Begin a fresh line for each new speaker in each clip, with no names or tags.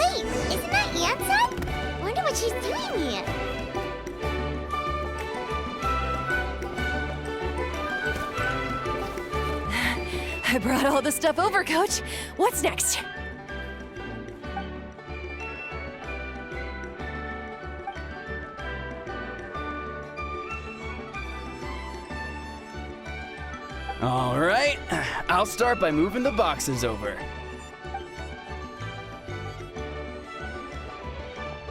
Wait, isn't that Yansan? Wonder what she's doing here.
I brought all the stuff over, Coach. What's next?
All right, I'll start by moving the boxes over.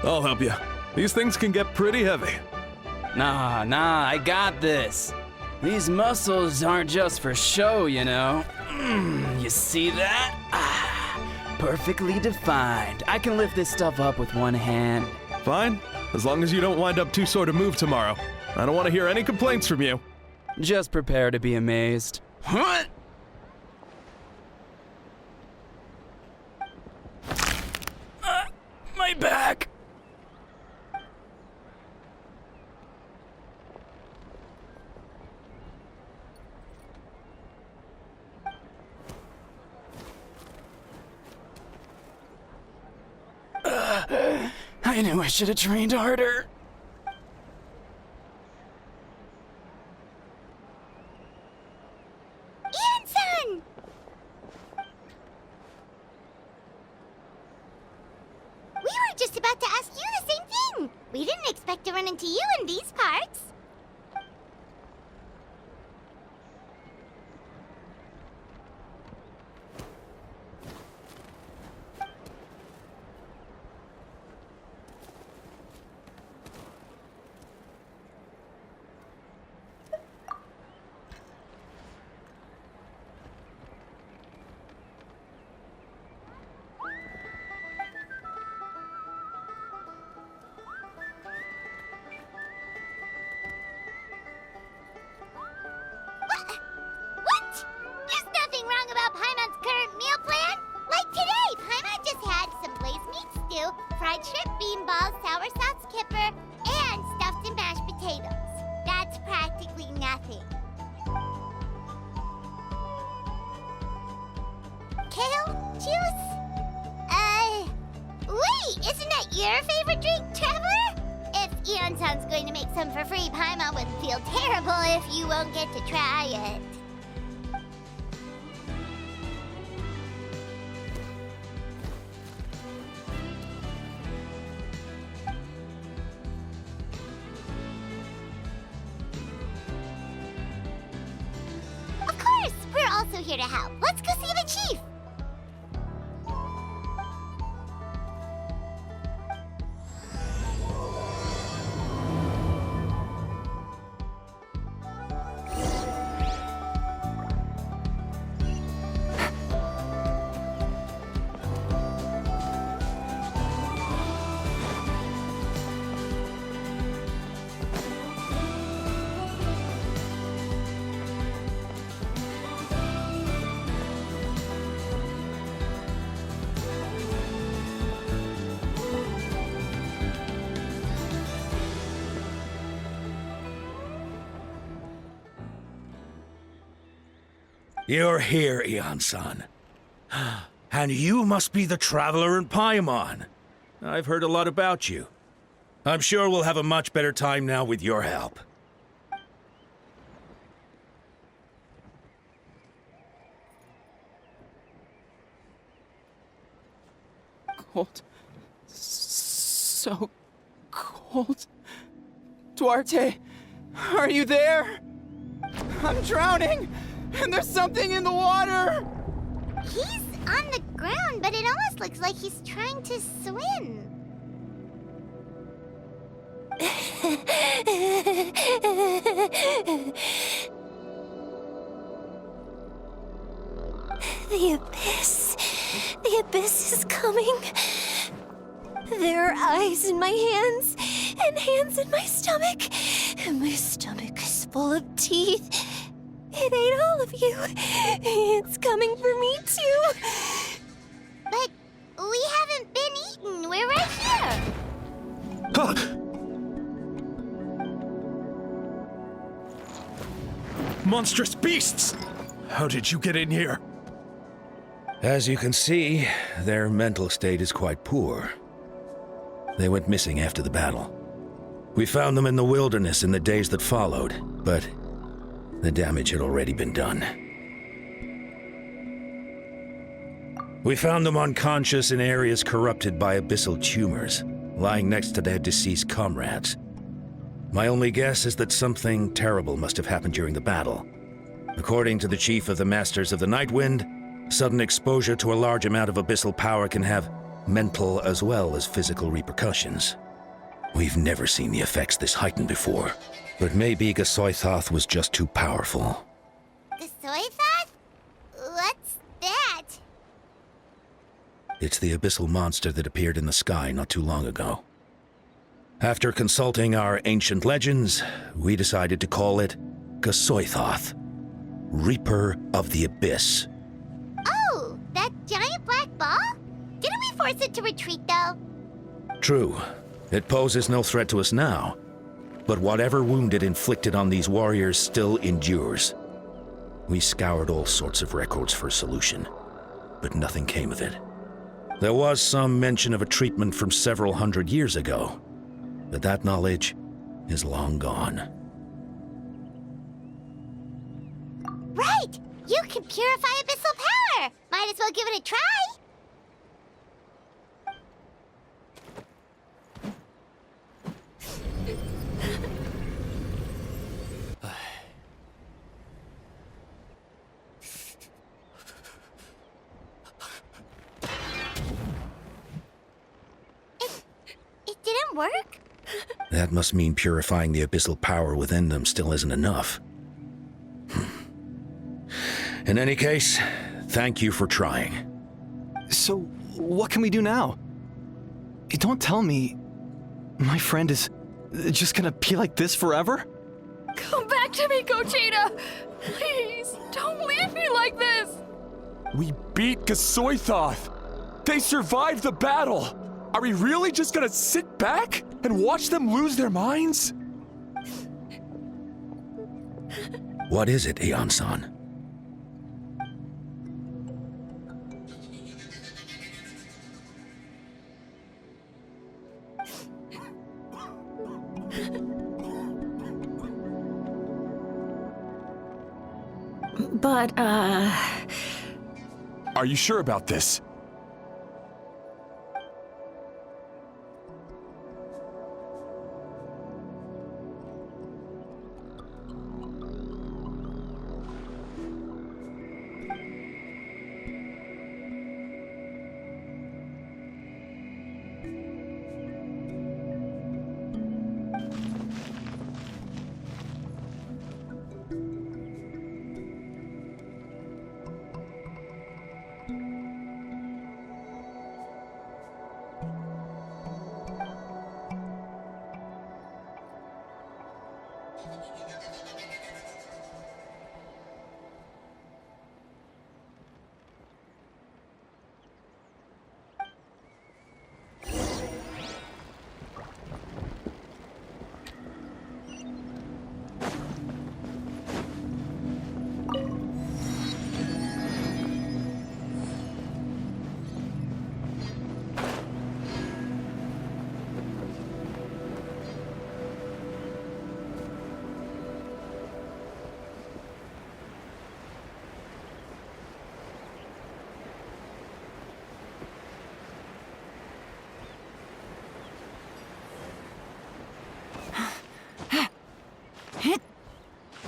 I'll help you. These things can get pretty heavy.
Nah, I got this. These muscles aren't just for show, you know. You see that? Perfectly defined. I can lift this stuff up with one hand.
Fine, as long as you don't wind up too sore to move tomorrow. I don't want to hear any complaints from you.
Just prepare to be amazed. What? My back! I knew I should have trained harder.
Yansan! We were just about to ask you the same thing. We didn't expect to run into you in these parts. What? There's nothing wrong about Paimon's current meal plan. Like today, Paimon just had some glazed meat stew, fried shrimp bean balls, sour sauce kipper, and stuffed and mashed potatoes. That's practically nothing. Kale juice? Wait, isn't that your favorite drink, Traveler? If Eonsan's going to make some for free, Paimon would feel terrible if you won't get to try it. Of course, we're also here to help. Let's go see the chief.
You're here, Eon-san. And you must be the traveler in Paimon. I've heard a lot about you. I'm sure we'll have a much better time now with your help.
Cold. So cold. Duarte, are you there? I'm drowning! And there's something in the water!
He's on the ground, but it almost looks like he's trying to swim.
The abyss. The abyss is coming. There are eyes in my hands, and hands in my stomach. And my stomach is full of teeth. It ate all of you. It's coming for me, too.
But we haven't been eaten. We're right here.
Huh. Monstrous beasts! How did you get in here?
As you can see, their mental state is quite poor. They went missing after the battle. We found them in the wilderness in the days that followed, but the damage had already been done. We found them unconscious in areas corrupted by abyssal tumors, lying next to their deceased comrades. My only guess is that something terrible must have happened during the battle. According to the chief of the Masters of the Nightwind, sudden exposure to a large amount of abyssal power can have mental as well as physical repercussions. We've never seen the effects this heightened before, but maybe Gasoithoth was just too powerful.
The soy thought? What's that?
It's the abyssal monster that appeared in the sky not too long ago. After consulting our ancient legends, we decided to call it Gasoithoth, Reaper of the Abyss.
Oh, that giant black ball? Didn't we force it to retreat, though?
True. It poses no threat to us now, but whatever wound it inflicted on these warriors still endures. We scoured all sorts of records for a solution, but nothing came of it. There was some mention of a treatment from several hundred years ago, but that knowledge is long gone.
Right! You can purify abyssal power! Might as well give it a try! It didn't work?
That must mean purifying the abyssal power within them still isn't enough. In any case, thank you for trying.
So, what can we do now? Don't tell me my friend is just gonna be like this forever?
Come back to me, Gogeta! Please, don't leave me like this!
We beat Gasoithoth! They survived the battle! Are we really just gonna sit back and watch them lose their minds?
What is it, Aeon-san?
But,
Are you sure about this?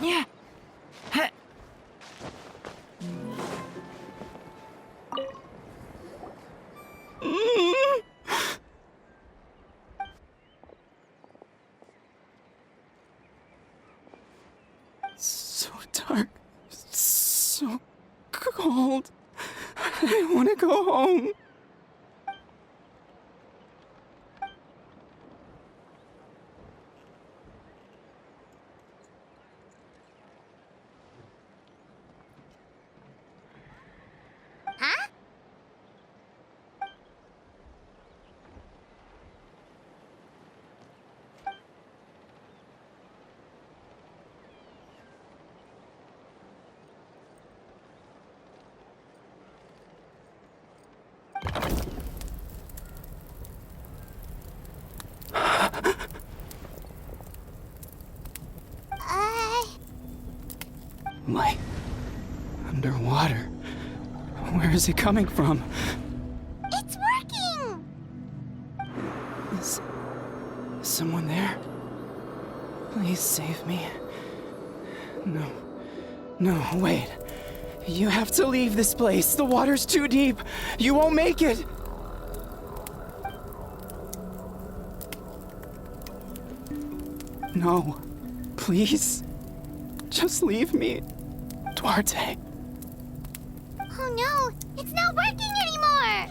yeah.
So dark, so cold. I want to go home.
Huh?
Like underwater. Where is it coming from?
It's working!
Is someone there? Please save me. No, wait. You have to leave this place. The water's too deep. You won't make it. No, please. Just leave me, Duarte.
Oh no, it's not working anymore!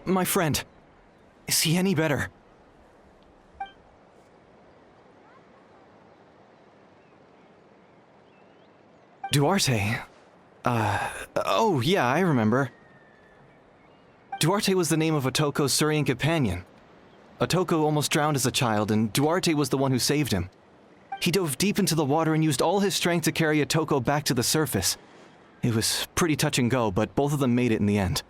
My friend, is he any better? Duarte? Oh yeah, I remember. Duarte was the name of Otoko's Surian companion. Otoko almost drowned as a child, and Duarte was the one who saved him. He dove deep into the water and used all his strength to carry Otoko back to the surface. It was pretty touch and go, but both of them made it in the end.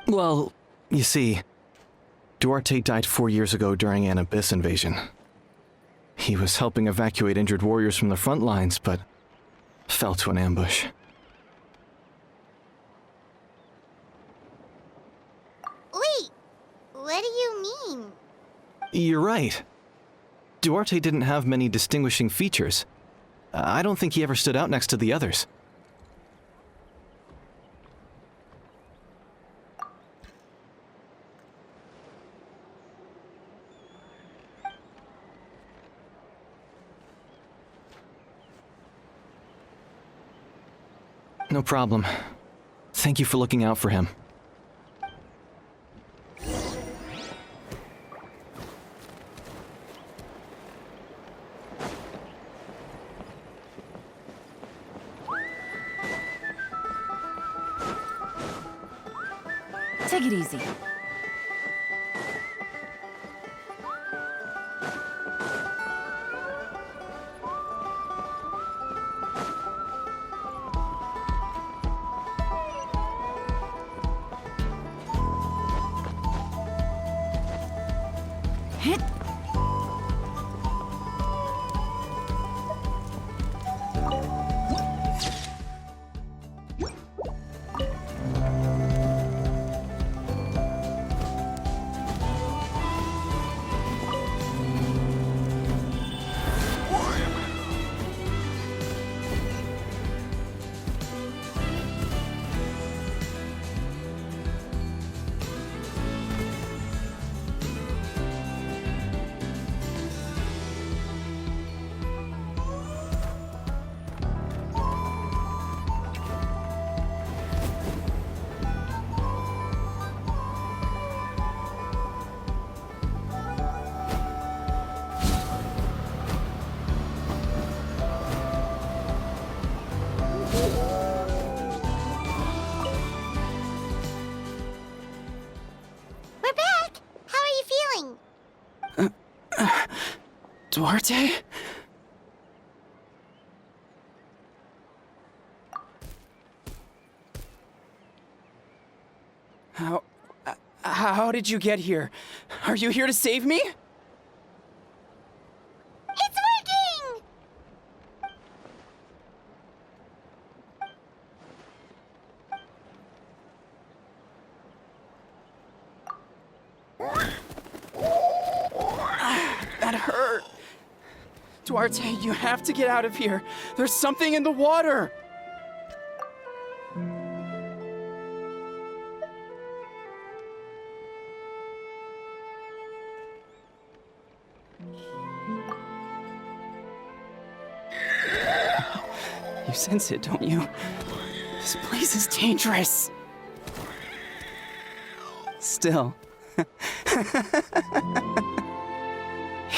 Well, you see, Duarte died 4 years ago during an Abyss invasion. He was helping evacuate injured warriors from the front lines, but fell to an ambush.
Wait, what do you mean?
You're right. Duarte didn't have many distinguishing features. I don't think he ever stood out next to the others. No problem. Thank you for looking out for him.
Take it easy. Hit.
We're back! How are you feeling?
Duarte? How did you get here? Are you here to save me?
It's working!
That hurt. Duarte, you have to get out of here. There's something in the water. You sense it, don't you? This place is dangerous. Still.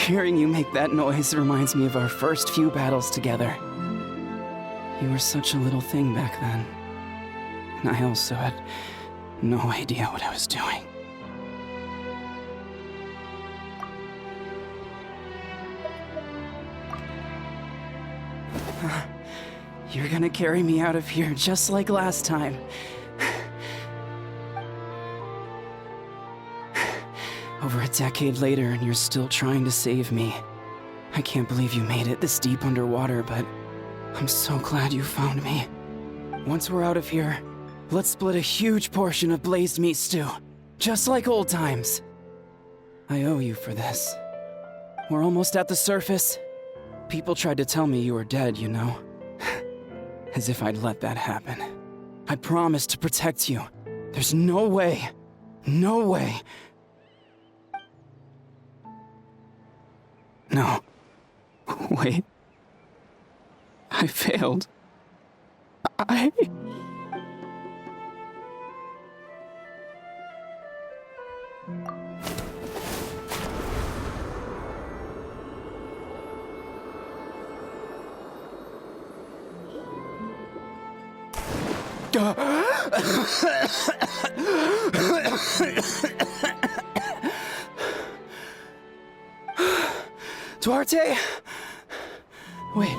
Hearing you make that noise reminds me of our first few battles together. You were such a little thing back then. And I also had no idea what I was doing. You're gonna carry me out of here just like last time. Over a decade later, and you're still trying to save me. I can't believe you made it this deep underwater, but I'm so glad you found me. Once we're out of here, let's split a huge portion of blazed meat stew, just like old times. I owe you for this. We're almost at the surface. People tried to tell me you were dead, you know. As if I'd let that happen. I promised to protect you. There's no way. No way. No. Wait. I failed. Duarte? Wait,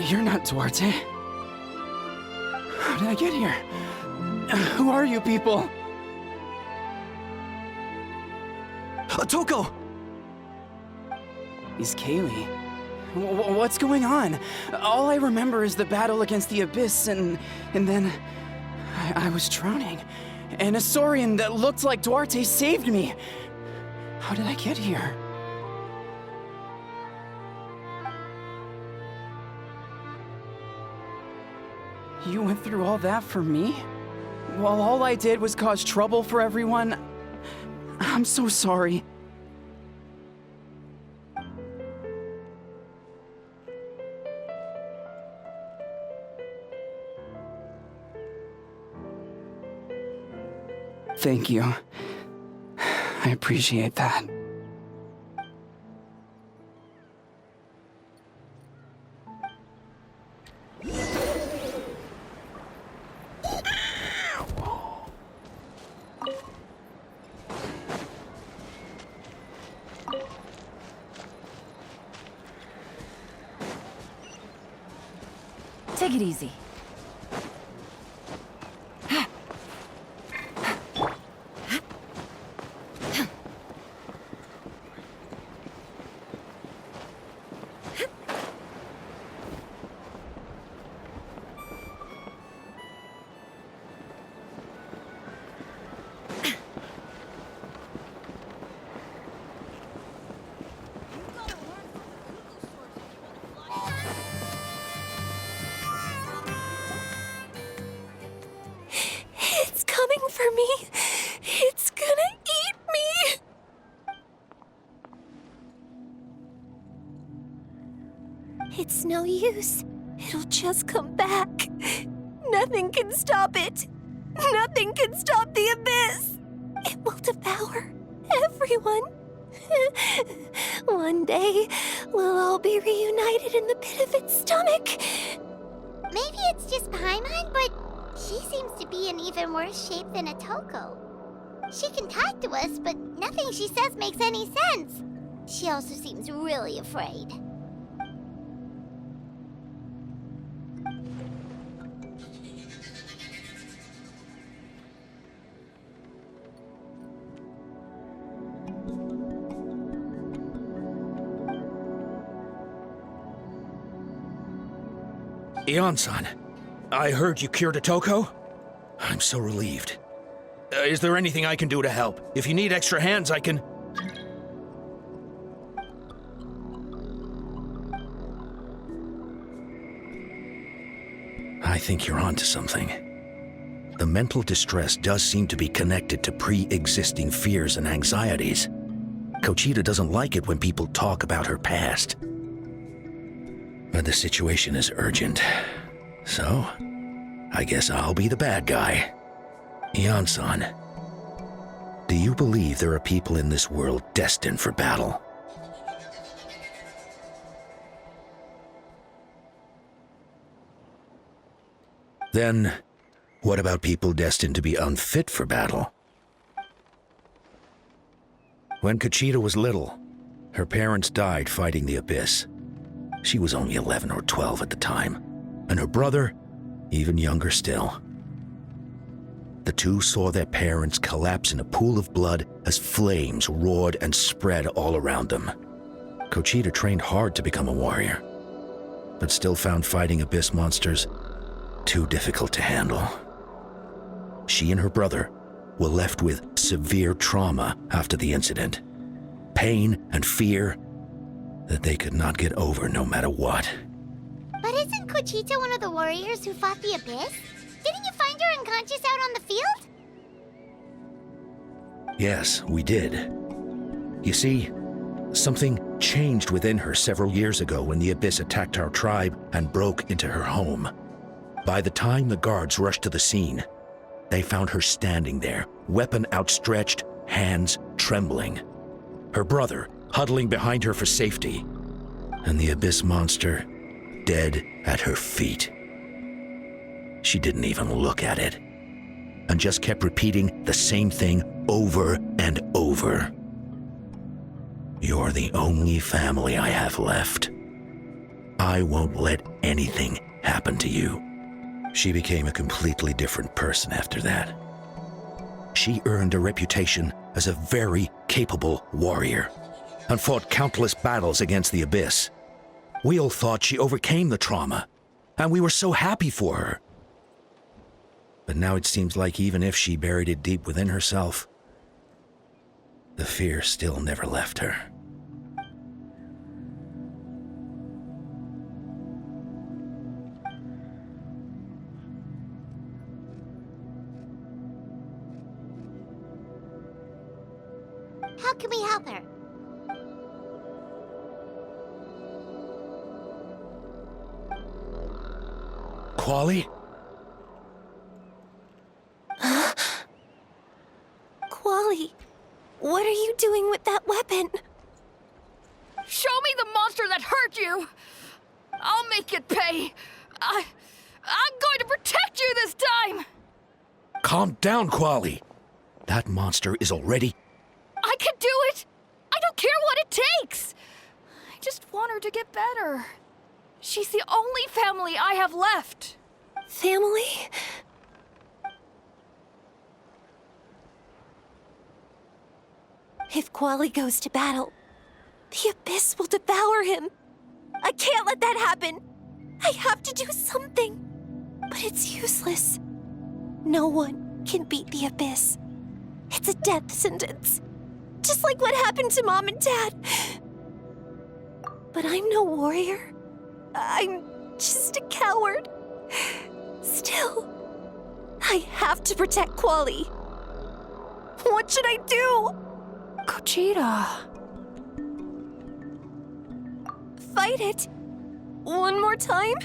you're not Duarte. How did I get here? Who are you people?
Otoko!
Is Kaylee? What's going on? All I remember is the battle against the Abyss, and then I was drowning. And a Saurian that looked like Duarte saved me. How did I get here? You went through all that for me? While all I did was cause trouble for everyone? I'm so sorry. Thank you. I appreciate that.
Take it easy.
It's coming for me. It's gonna eat me. It's no use. It'll just come back. Nothing can stop it. Nothing can stop the abyss. It will devour everyone. One day, we'll all be reunited in the pit of its stomach.
Maybe it's just Paimon, but she seems to be in even worse shape than Otoko. She can talk to us, but nothing she says makes any sense. She also seems really afraid.
Ion-san, I heard you cured Otoko? I'm so relieved. Is there anything I can do to help? If you need extra hands, I can... I think you're onto something. The mental distress does seem to be connected to pre-existing fears and anxieties. Kochita doesn't like it when people talk about her past. But the situation is urgent. So, I guess I'll be the bad guy. Ion-san, do you believe there are people in this world destined for battle? Then, what about people destined to be unfit for battle? When Conchita was little, her parents died fighting the Abyss. She was only 11 or 12 at the time, and her brother, even younger still. The two saw their parents collapse in a pool of blood as flames roared and spread all around them. Conchita trained hard to become a warrior, but still found fighting Abyss monsters too difficult to handle. She and her brother were left with severe trauma after the incident. Pain and fear that they could not get over no matter what.
But isn't Conchita one of the warriors who fought the Abyss? Didn't you find her unconscious out on the field?
Yes, we did. You see, something changed within her several years ago when the Abyss attacked our tribe and broke into her home. By the time the guards rushed to the scene, they found her standing there, weapon outstretched, hands trembling. Her brother huddling behind her for safety, and the Abyss monster dead at her feet. She didn't even look at it, and just kept repeating the same thing over and over. You're the only family I have left. I won't let anything happen to you. She became a completely different person after that. She earned a reputation as a very capable warrior and fought countless battles against the Abyss. We all thought she overcame the trauma, and we were so happy for her. But now it seems like even if she buried it deep within herself, the fear still never left her.
How can we help her?
Quali?
Quali, what are you doing with that weapon?
Show me the monster that hurt you! I'll make it pay! I'm going to protect you this time!
Calm down, Quali. That monster is already...
I can do it! I don't care what it takes! I just want her to get better. She's the only family I have left.
Family? If Quali goes to battle, the Abyss will devour him. I can't let that happen. I have to do something. But it's useless. No one can beat the Abyss. It's a death sentence. Just like what happened to Mom and Dad. But I'm no warrior. I'm just a coward. Still, I have to protect Quali. What should I do?
Conchita.
Fight it. One more time?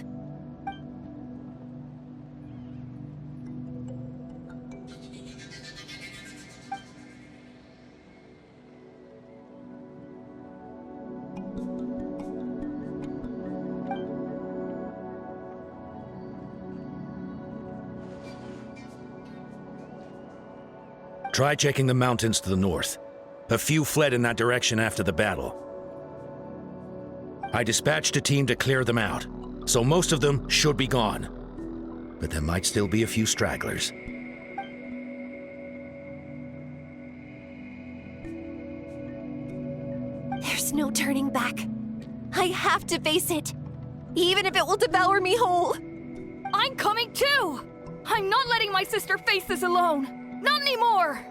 Try checking the mountains to the north. A few fled in that direction after the battle. I dispatched a team to clear them out, so most of them should be gone. But there might still be a few stragglers.
There's no turning back. I have to face it, even if it will devour me whole.
I'm coming too! I'm not letting my sister face this alone! Not anymore!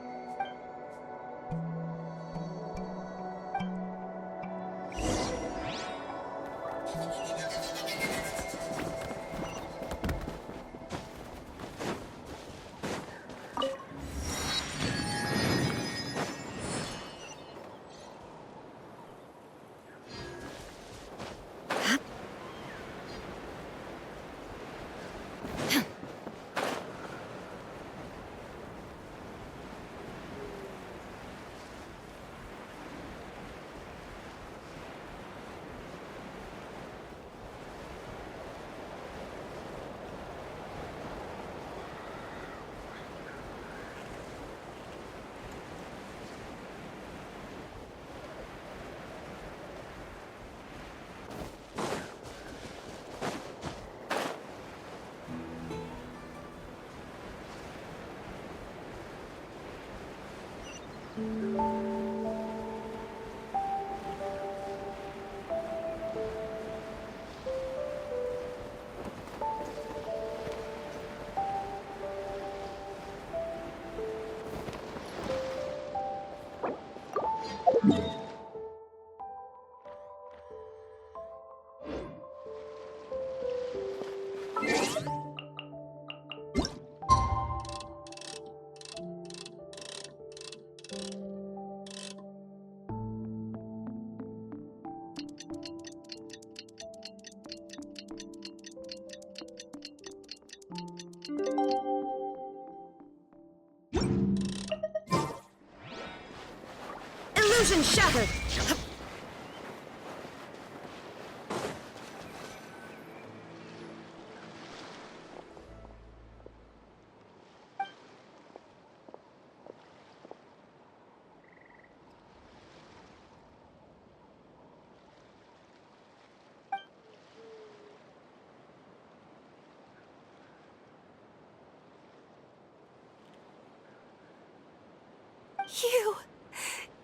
Illusion shattered!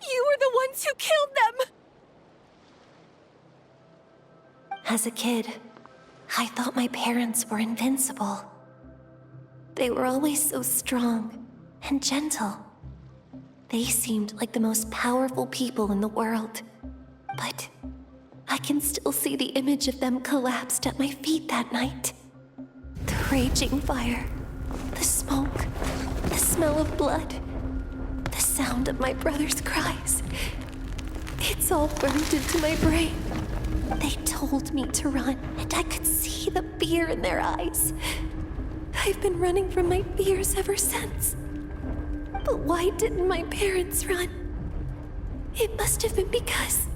You were the ones who killed them! As a kid, I thought my parents were invincible. They were always so strong and gentle. They seemed like the most powerful people in the world. But I can still see the image of them collapsed at my feet that night. The raging fire, the smoke, the smell of blood, the sound of my brother's cries. It's all burned into my brain. They told me to run, and I could see the fear in their eyes. I've been running from my fears ever since. But why didn't my parents run? It must have been because...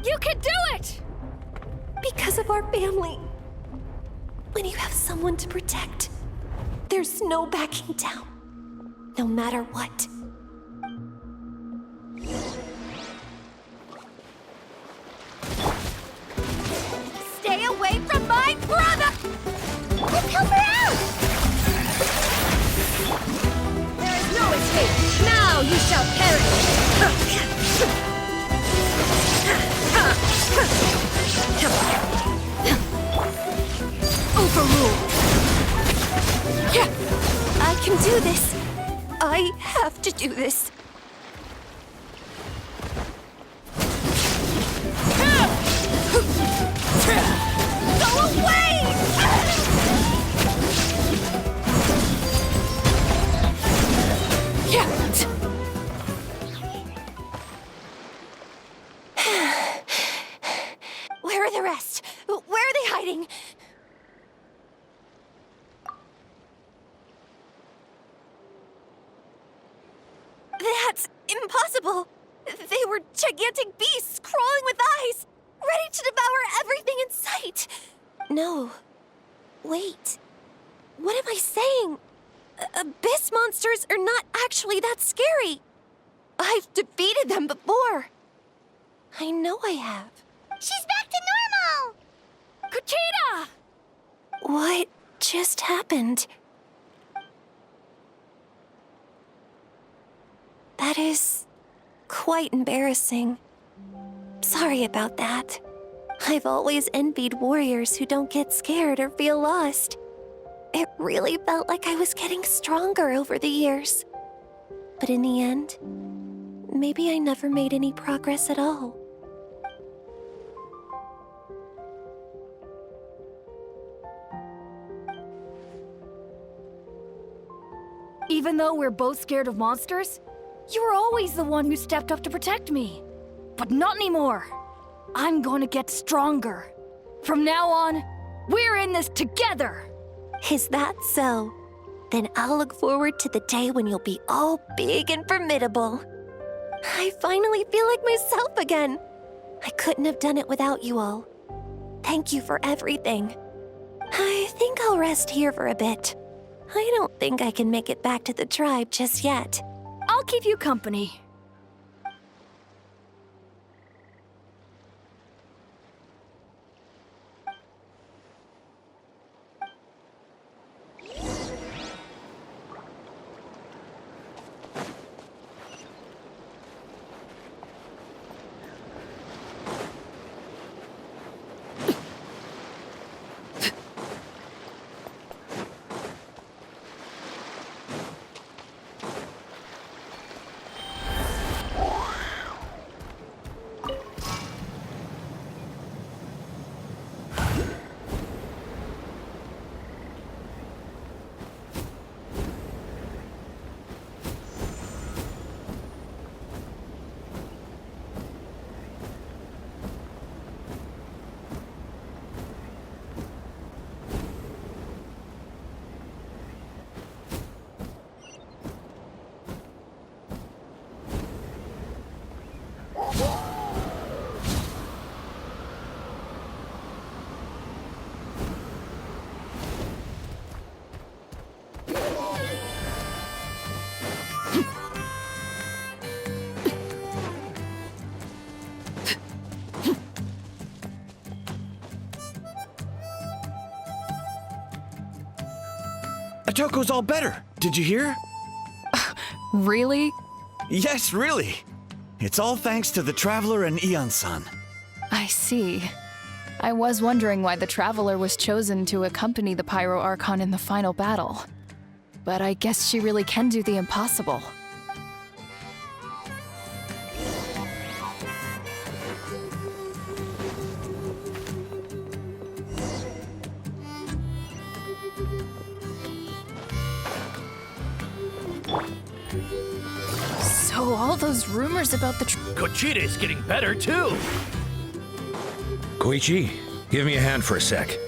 You can do it!
Because of our family. When you have someone to protect, there's no backing down, no matter what.
Stay away from my brother!
Let's help her out!
There is no escape! Now you shall perish! Overruled! I can do this! I have to do this! Go away! Where are the rest? Where are they hiding? That's impossible! They were gigantic beasts crawling with eyes, ready to devour everything in sight! No. Wait. What am I saying? Abyss monsters are not actually that scary. I've defeated them before. I know I have.
She's back to normal!
Kuchina!
What just happened? That is quite embarrassing. Sorry about that. I've always envied warriors who don't get scared or feel lost. It really felt like I was getting stronger over the years. But in the end, maybe I never made any progress at all.
Even though we're both scared of monsters, you were always the one who stepped up to protect me. But not anymore. I'm going to get stronger. From now on, we're in this together.
Is that so? Then I'll look forward to the day when you'll be all big and formidable. I finally feel like myself again. I couldn't have done it without you all. Thank you for everything. I think I'll rest here for a bit. I don't think I can make it back to the tribe just yet.
I'll keep you company.
Otoko's all better. Did you hear?
Really?
Yes, really. It's all thanks to the Traveler and Ian-san.
I see. I was wondering why the Traveler was chosen to accompany the Pyro Archon in the final battle. But I guess she really can do the impossible. So all those rumors about the
Kochita's getting better, too. Koichi, give me a hand for a sec.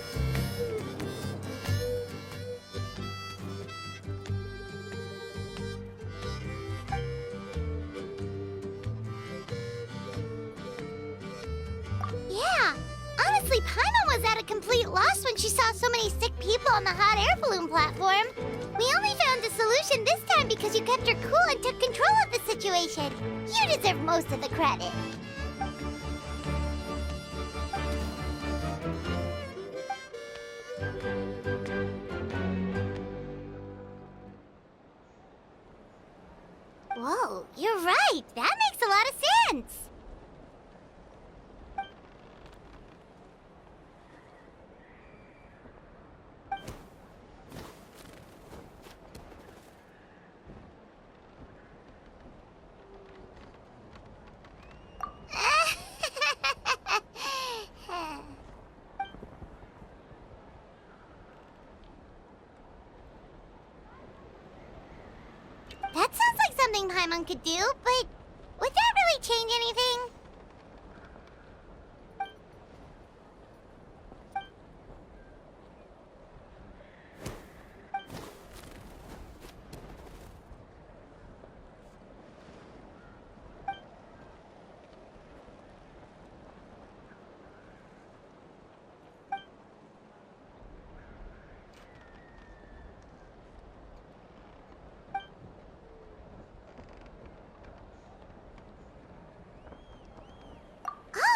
Yeah, honestly, Paimon was at a complete loss when she saw so many sick people on the hot air balloon platform. We only found a solution this time because you kept her cool and took control of the situation. You deserve most of the credit. Whoa, you're right. That makes a lot of sense. That sounds like something Paimon could do, but would that really change anything?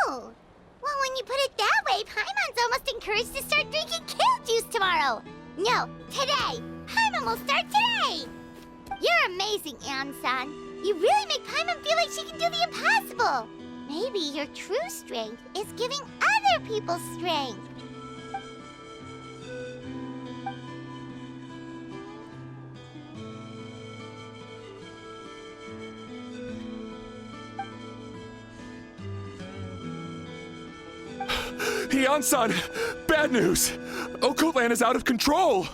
Oh, well, when you put it that way, Paimon's almost encouraged to start drinking kale juice tomorrow. No, today. Paimon will start today. You're amazing, Ann-san. You really make Paimon feel like she can do the impossible. Maybe your true strength is giving other people strength.
Ian-san! Bad news! Okoland is out of control!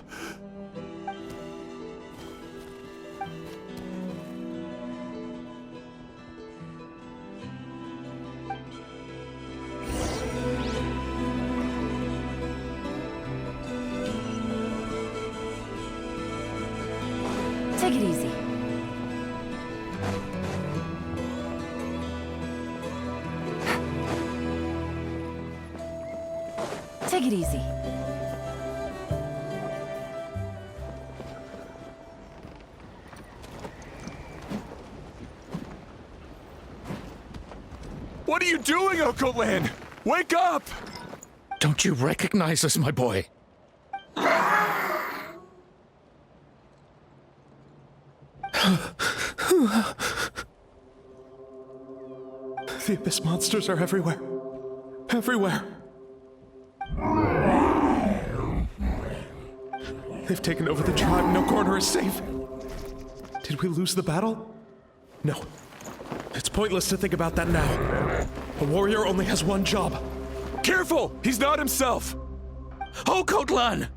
Take it easy. Take it easy.
What are you doing, Okoland? Wake up!
Don't you recognize us, my boy?
The Abyss monsters are everywhere. Everywhere. They've taken over the tribe. No corner is safe. Did we lose the battle? No. It's pointless to think about that now. A warrior only has one job.
Careful! He's not himself!
Okotlan!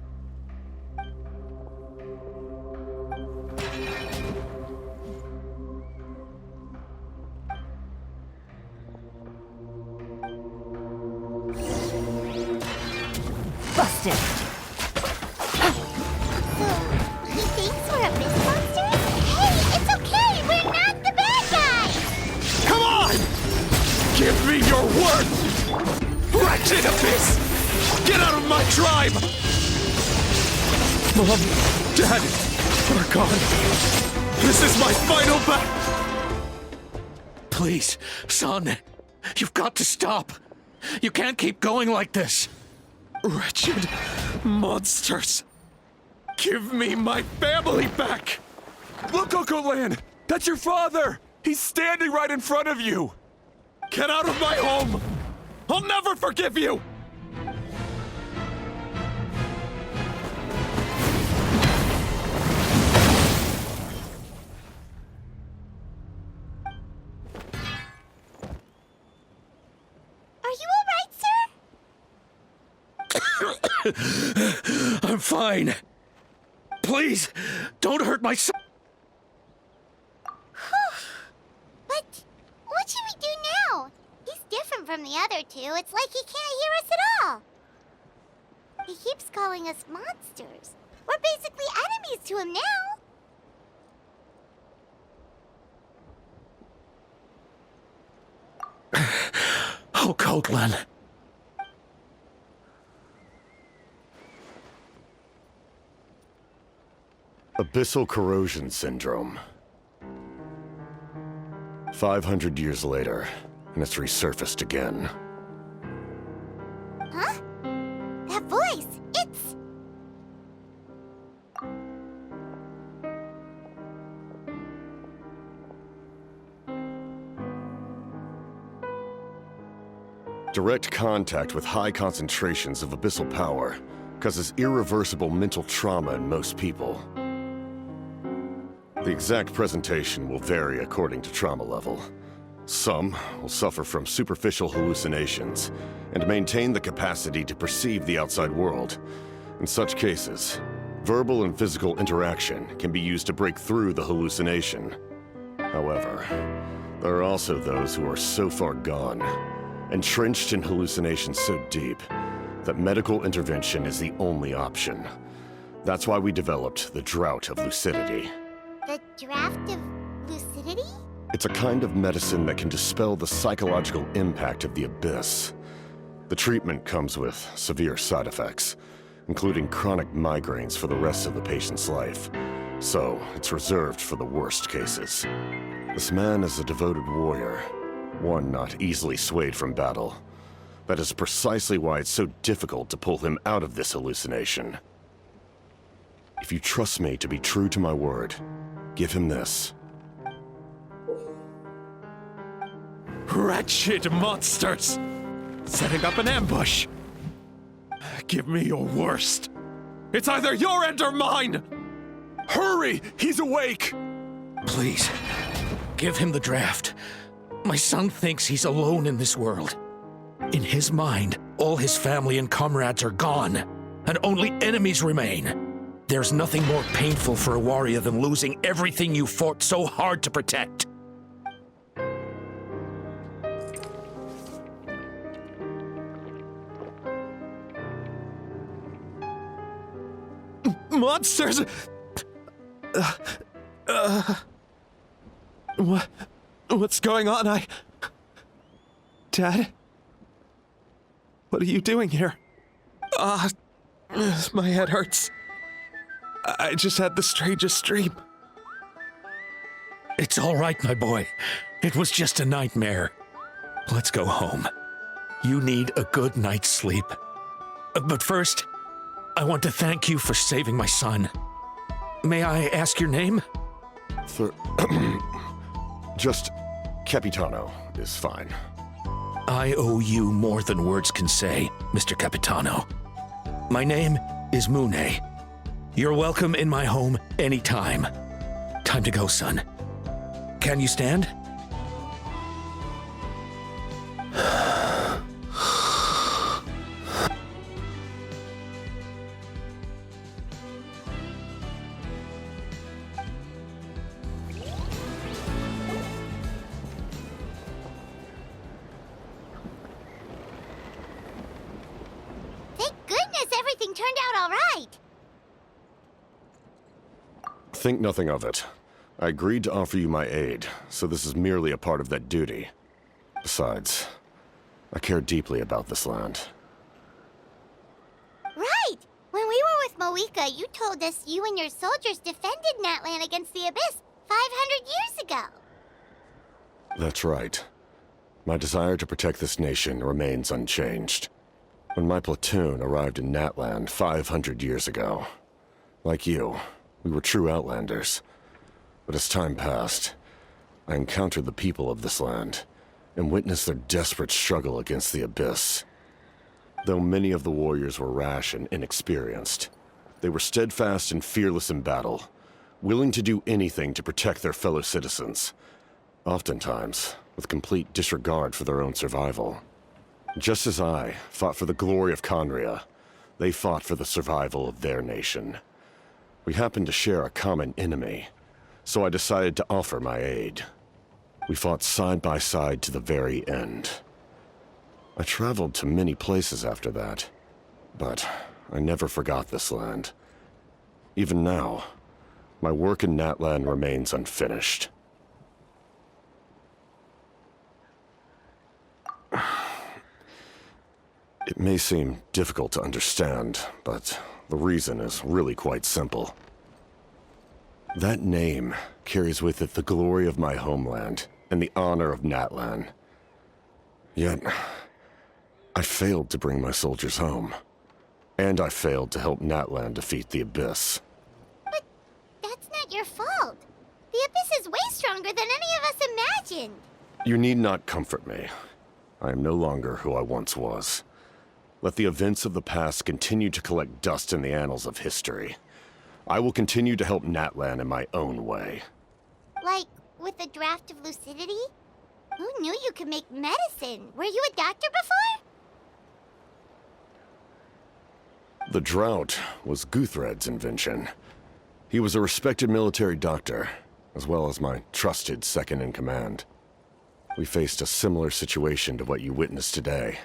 Busted.
He thinks we're Abyss monsters? Hey, it's okay! We're not the bad guys!
Come on! Give me your word! Wretched Abyss! Get out of my tribe! Mom, Dad, are gone. This is my final battle!
Please, son, you've got to stop. You can't keep going like this.
Wretched monsters! Give me my family back! Look, Cocoland! That's your father! He's standing right in front of you! Get out of my home! I'll never forgive you!
Are you all right, sir?
I'm fine. Please, don't hurt my son.
But what should we do now? He's different from the other two. It's like he can't hear us at all. He keeps calling us monsters. We're basically enemies to him now.
Oh, Coatlan.
Abyssal corrosion syndrome. 500 years later, and it's resurfaced again.
Huh? That voice, it's...
Direct contact with high concentrations of abyssal power causes irreversible mental trauma in most people. The exact presentation will vary according to trauma level. Some will suffer from superficial hallucinations and maintain the capacity to perceive the outside world. In such cases, verbal and physical interaction can be used to break through the hallucination. However, there are also those who are so far gone, entrenched in hallucinations so deep, that medical intervention is the only option. That's why we developed the Drought of Lucidity.
The draft of lucidity?
It's a kind of medicine that can dispel the psychological impact of the abyss. The treatment comes with severe side effects, including chronic migraines for the rest of the patient's life. So, it's reserved for the worst cases. This man is a devoted warrior, one not easily swayed from battle. That is precisely why it's so difficult to pull him out of this hallucination. If you trust me to be true to my word, give him this.
Wretched monsters! Setting up an ambush! Give me your worst. It's either your end or mine! Hurry! He's awake!
Please, give him the draft. My son thinks he's alone in this world. In his mind, all his family and comrades are gone, and only enemies remain. There's nothing more painful for a warrior than losing everything you fought so hard to protect.
Monsters! What's going on? Dad? What are you doing here? My head hurts. I just had the strangest dream.
It's all right, my boy. It was just a nightmare. Let's go home. You need a good night's sleep. But first, I want to thank you for saving my son. May I ask your name?
Just Capitano is fine.
I owe you more than words can say, Mr. Capitano. My name is Mune. You're welcome in my home anytime. Time to go, son. Can you stand?
Thank goodness everything turned out all right.
Think nothing of it. I agreed to offer you my aid, so this is merely a part of that duty. Besides, I care deeply about this land.
Right! When we were with Mavuika, you told us you and your soldiers defended Natlan against the Abyss 500 years ago.
That's right. My desire to protect this nation remains unchanged. When my platoon arrived in Natlan 500 years ago, Like you, we were true outlanders. But as time passed, I encountered the people of this land and witnessed their desperate struggle against the Abyss. Though many of the warriors were rash and inexperienced, they were steadfast and fearless in battle, willing to do anything to protect their fellow citizens, oftentimes with complete disregard for their own survival. Just as I fought for the glory of Conria, they fought for the survival of their nation. We happened to share a common enemy, so I decided to offer my aid. We fought side by side to the very end. I traveled to many places after that, but I never forgot this land. Even now, my work in Natlan remains unfinished. It may seem difficult to understand, but the reason is really quite simple. That name carries with it the glory of my homeland and the honor of Natlan. Yet, I failed to bring my soldiers home. And I failed to help Natlan defeat the Abyss.
But that's not your fault. The Abyss is way stronger than any of us imagined.
You need not comfort me. I am no longer who I once was. Let the events of the past continue to collect dust in the annals of history. I will continue to help Natlan in my own way.
Like, with the draft of lucidity? Who knew you could make medicine? Were you a doctor before?
The drought was Guthred's invention. He was a respected military doctor, as well as my trusted second-in-command. We faced a similar situation to what you witnessed today.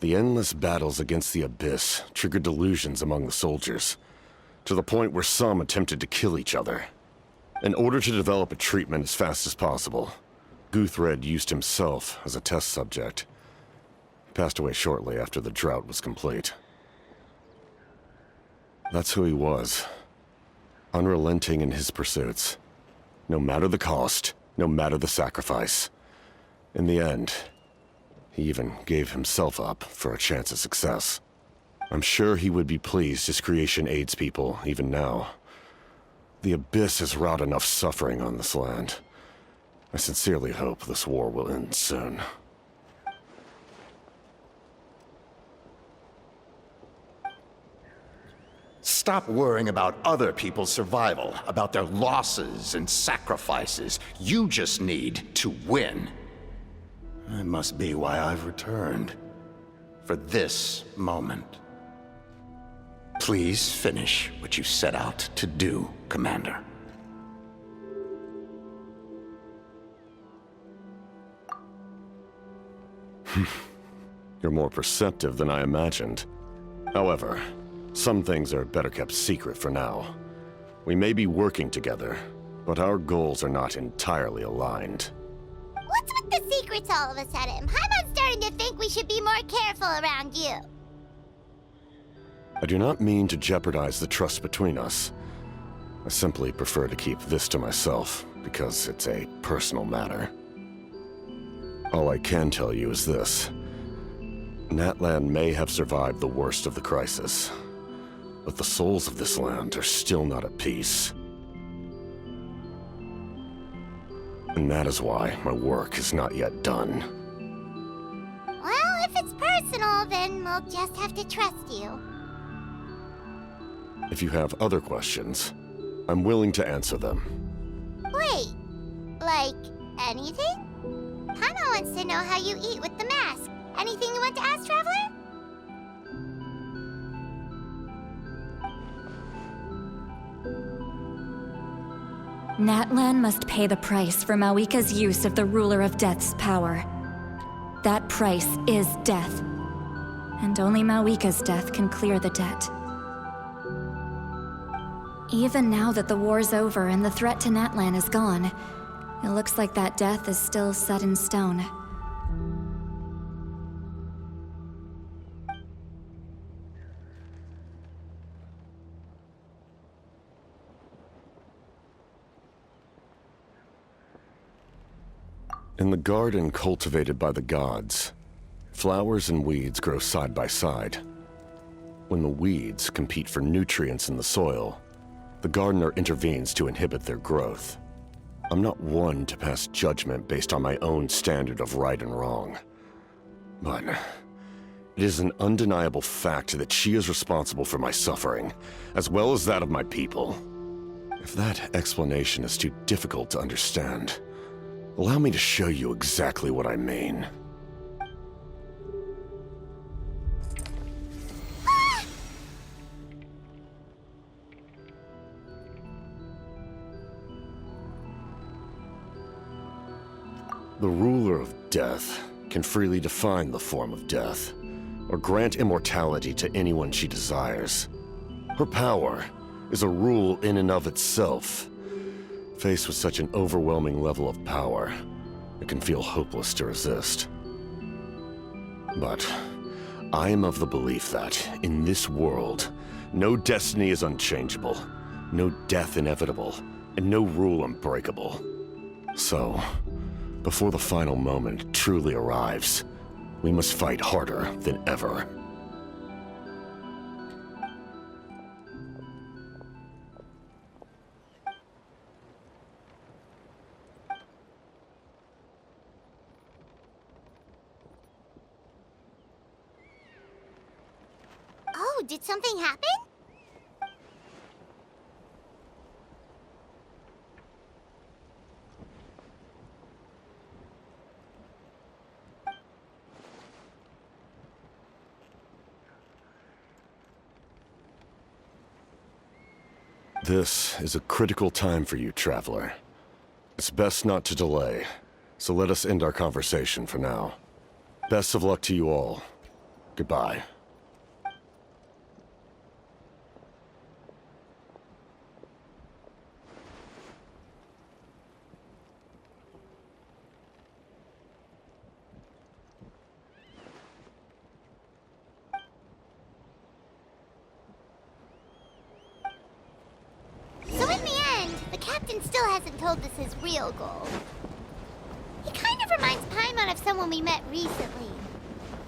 The endless battles against the Abyss triggered delusions among the soldiers, to the point where some attempted to kill each other. In order to develop a treatment as fast as possible, Guthred used himself as a test subject. He passed away shortly after the drought was complete. That's who he was. Unrelenting in his pursuits. No matter the cost, no matter the sacrifice. In the end, he even gave himself up for a chance at success. I'm sure he would be pleased his creation aids people, even now. The Abyss has wrought enough suffering on this land. I sincerely hope this war will end soon.
Stop worrying about other people's survival, about their losses and sacrifices. You just need to win. That must be why I've returned. For this moment. Please finish what you set out to do, Commander.
You're more perceptive than I imagined. However, some things are better kept secret for now. We may be working together, but our goals are not entirely aligned.
What's with the secrets all of a sudden? Paimon's starting to think we should be more careful around you.
I do not mean to jeopardize the trust between us. I simply prefer to keep this to myself, because it's a personal matter. All I can tell you is this. Natlan may have survived the worst of the crisis, but the souls of this land are still not at peace. And that is why my work is not yet done.
Well, if it's personal, then we'll just have to trust you.
If you have other questions, I'm willing to answer them.
Wait, like anything? Paimon wants to know how you eat with the mask. Anything you want to ask, Traveler?
Natlan must pay the price for Mavuika's use of the Ruler of Death's power. That price is death. And only Mavuika's death can clear the debt. Even now that the war's over and the threat to Natlan is gone, it looks like that death is still set in stone.
In the garden cultivated by the gods, flowers and weeds grow side by side. When the weeds compete for nutrients in the soil, the gardener intervenes to inhibit their growth. I'm not one to pass judgment based on my own standard of right and wrong. But it is an undeniable fact that she is responsible for my suffering, as well as that of my people. If that explanation is too difficult to understand, allow me to show you exactly what I mean. The ruler of death can freely define the form of death, or grant immortality to anyone she desires. Her power is a rule in and of itself. Faced with such an overwhelming level of power, it can feel hopeless to resist. But I am of the belief that, in this world, no destiny is unchangeable, no death inevitable, and no rule unbreakable. So, before the final moment truly arrives, we must fight harder than ever.
Oh, did something happen?
This is a critical time for you, Traveler. It's best not to delay, so let us end our conversation for now. Best of luck to you all. Goodbye.
Still hasn't told us his real goal. He kind of reminds Paimon of someone we met recently.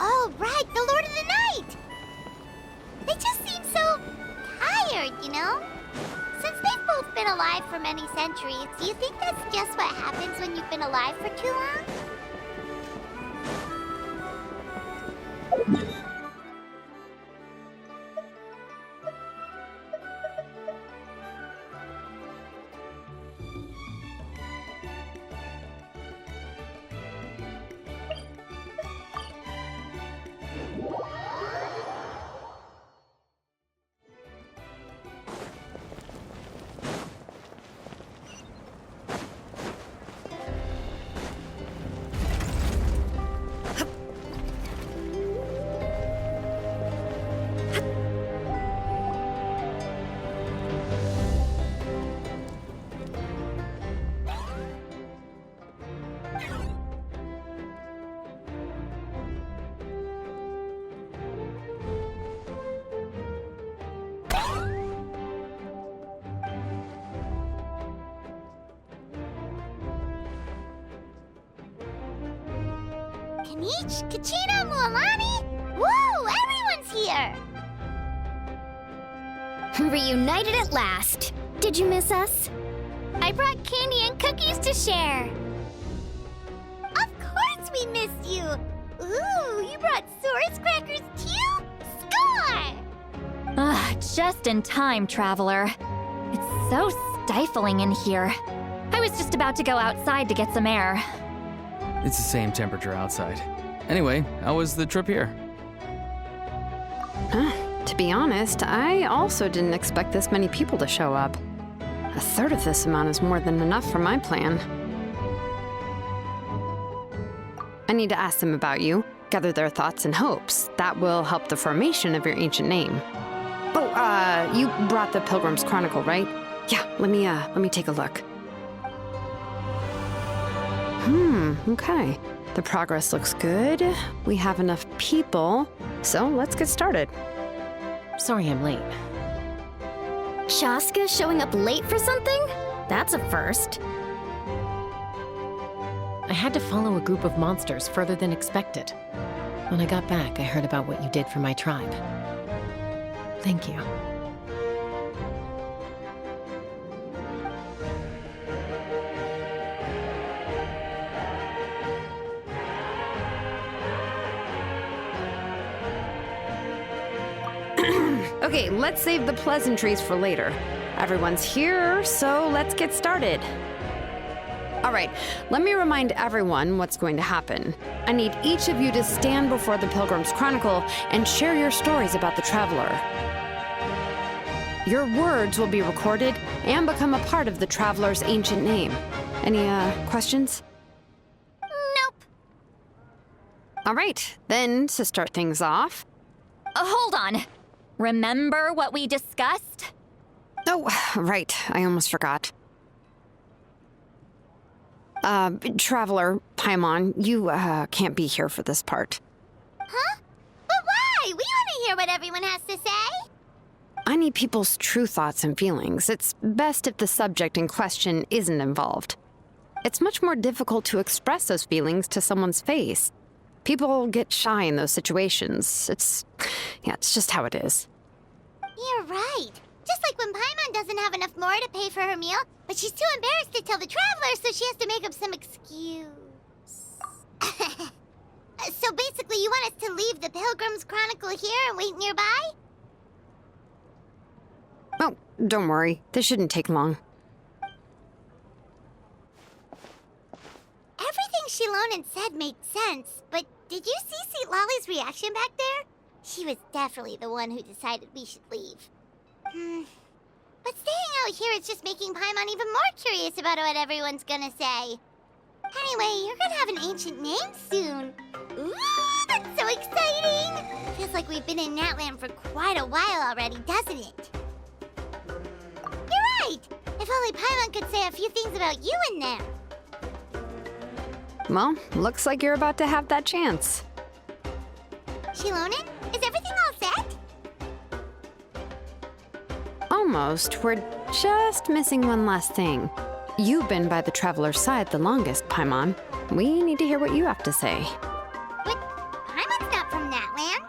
Oh, right, the Lord of the Night! They just seem so tired, you know? Since they've both been alive for many centuries, do you think that's just what happens when you've been alive for too long? Capitano, Mualani? Woo! Everyone's here!
Reunited at last. Did you miss us? I brought candy and cookies to share.
Of course we missed you! Ooh, you brought Source crackers too? Score!
Just in time, Traveler. It's so stifling in here. I was just about to go outside to get some air.
It's the same temperature outside. Anyway, how was the trip here?
To be honest, I also didn't expect this many people to show up. A third of this amount is more than enough for my plan. I need to ask them about you, gather their thoughts and hopes. That will help the formation of your ancient name. Oh, you brought the Pilgrim's Chronicle, right? Yeah, let me take a look. Okay. The progress looks good. We have enough people, so let's get started.
Sorry I'm late.
Shaska showing up late for something? That's a first.
I had to follow a group of monsters further than expected. When I got back, I heard about what you did for my tribe. Thank you.
Okay, let's save the pleasantries for later. Everyone's here, so let's get started. All right, let me remind everyone what's going to happen. I need each of you to stand before the Pilgrim's Chronicle and share your stories about the Traveler. Your words will be recorded and become a part of the Traveler's ancient name. Any, questions?
Nope.
All right, then, to start things off.
Hold on. Remember what we discussed?
Oh, right, I almost forgot. Traveler, Paimon, you, can't be here for this part.
Huh? But why? We want to hear what everyone has to say.
I need people's true thoughts and feelings. It's best if the subject in question isn't involved. It's much more difficult to express those feelings to someone's face. People get shy in those situations. It's just how it is.
You're right. Just like when Paimon doesn't have enough more to pay for her meal, but she's too embarrassed to tell the Traveler, so she has to make up some excuse. So basically, you want us to leave the Pilgrim's Chronicle here and wait nearby?
Oh, don't worry. This shouldn't take long.
Everything Shilonen said made sense, but did you see Sweet Lolly's reaction back there? She was definitely the one who decided we should leave. But staying out here is just making Paimon even more curious about what everyone's gonna say. Anyway, you're gonna have an ancient name soon. Ooh, that's so exciting! Feels like we've been in Natlan for quite a while already, doesn't it? You're right! If only Paimon could say a few things about you in there.
Well, looks like you're about to have that chance.
Shilonen, is everything all set?
Almost. We're just missing one last thing. You've been by the Traveler's side the longest, Paimon. We need to hear what you have to say.
But Paimon's not from Natlan.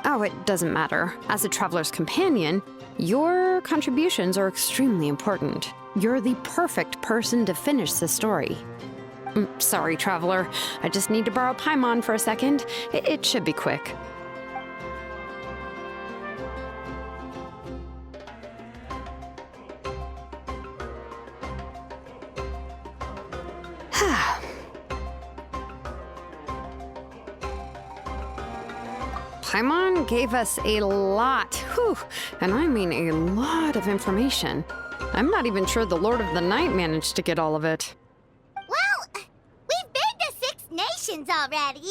Oh, it doesn't matter. As a Traveler's companion, your contributions are extremely important. You're the perfect person to finish the story. Sorry, Traveler. I just need to borrow Paimon for a second. It should be quick. Paimon gave us a lot, and I mean a lot of information. I'm not even sure the Lord of the Night managed to get all of it.
Well, we've been to 6 nations already.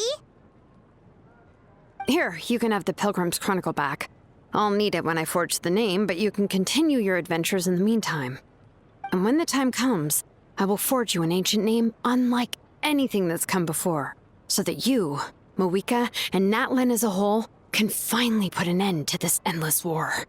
Here, you can have the Pilgrim's Chronicle back. I'll need it when I forge the name, but you can continue your adventures in the meantime. And when the time comes, I will forge you an ancient name unlike anything that's come before, so that you, Mavuika, and Natlan as a whole can finally put an end to this endless war.